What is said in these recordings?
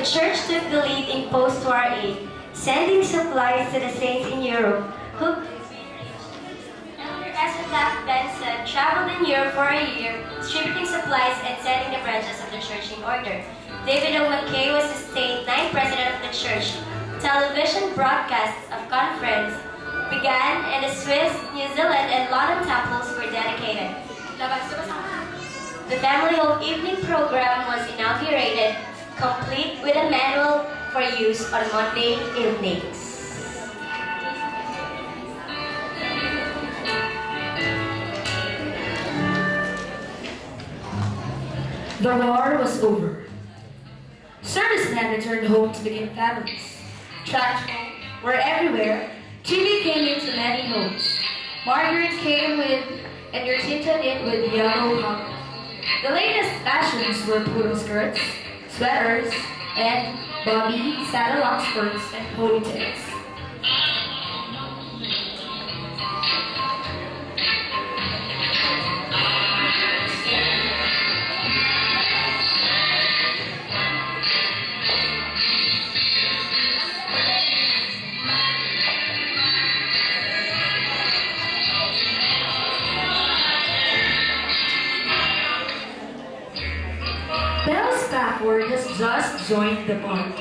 church took the lead in post-war aid, sending supplies to the saints in Europe who Benson traveled in Europe for a year, distributing supplies and setting the branches of the church in order. David O. McKay was the state ninth president of the church. Television broadcasts of conference began, and the Swiss, New Zealand, and London temples were dedicated. The Family Home Evening program was inaugurated, complete with a manual for use on Monday evenings. The war was over. Servicemen returned home to begin families. Trash were everywhere. TV came into many homes. Margarine came with and your tinted in with yellow hung. The latest fashions were poodle skirts, sweaters, and bobby saddle-on skirts and ponytails. Belle Spafford has just joined the band.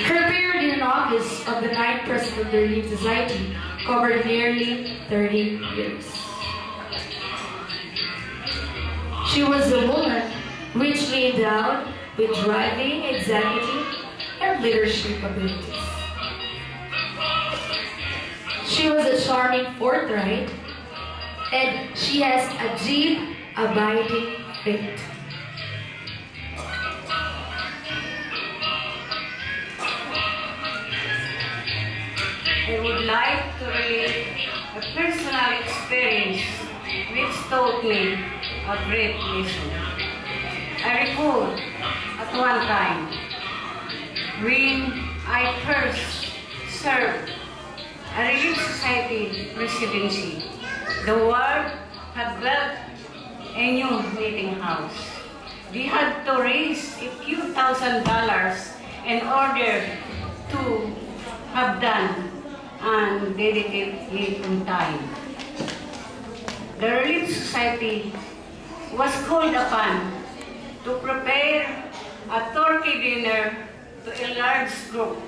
Her period in office of the ninth president of the Relief Society covered nearly 30 years. She was a woman richly endowed with driving, executive, and leadership abilities. She was a charming forthright, and she has a deep, abiding faith. I would like to relate a personal experience which taught me a great lesson. I recall at one time when I first served a Relief Society residency. The ward had built a new meeting house. We had to raise a few $1,000s in order to have done and dedicate it on time. The Relief Society was called upon to prepare a turkey dinner to a large group.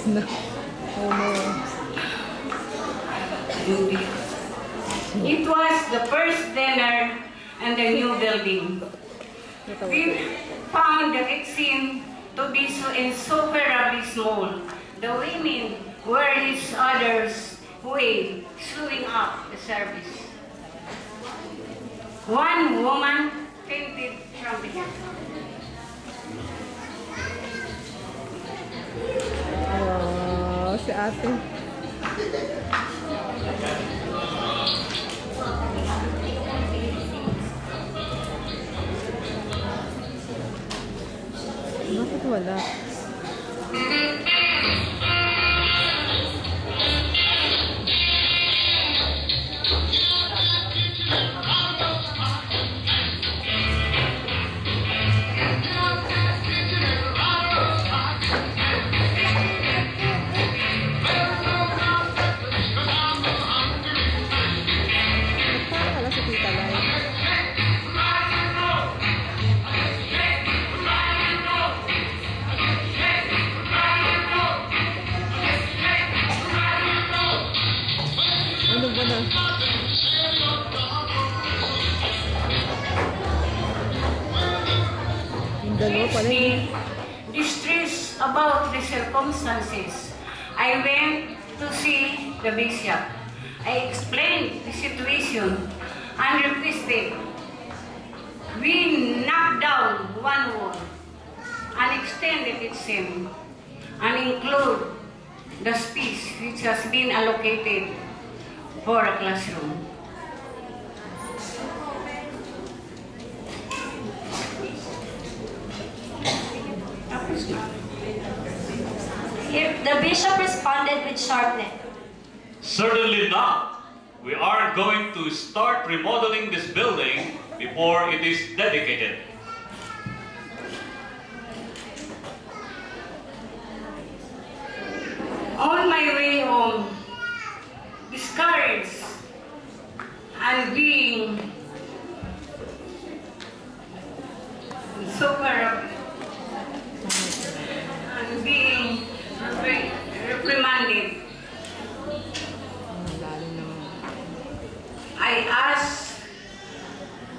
No. Oh no. It was the first dinner in the new building. We found the kitchen to be so insufferably small. The women were each other's way, slowing up the service. One woman fainted from the head. Oh, si ate. Bakit wala? Wala si Tita Lai. Ano ba na? Yung dalawa pala yun. Distressed about the circumstances, I went to see the bishop. I explained the situation and requested we knock down one wall and extend it same and include the space which has been allocated for a classroom. bishop responded with sharpness. Certainly not. We aren't going to start remodeling this building before it is dedicated. On my way home, discouraged and being super and being reprimanded,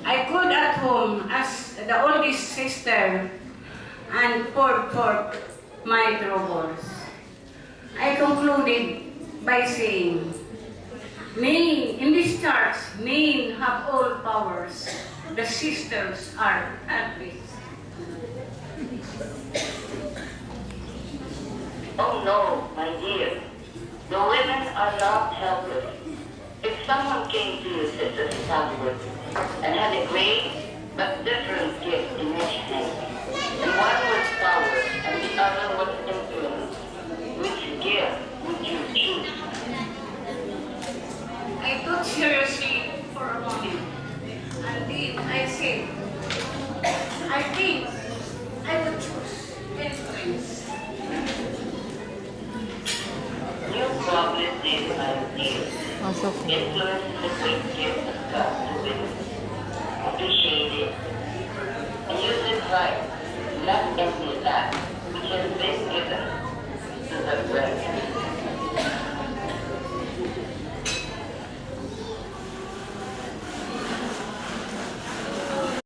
I could at home as the oldest sister and poured forth my troubles. I concluded by saying, "Men in this church, men have all powers. The sisters are helpless." Oh no, my dear. The women are not helpless. If someone came to you, Sister Tablet, and had a great but different gift in each hand, and one was power and the other was influence, which gift would you choose? I thought seriously for a moment, and then I said,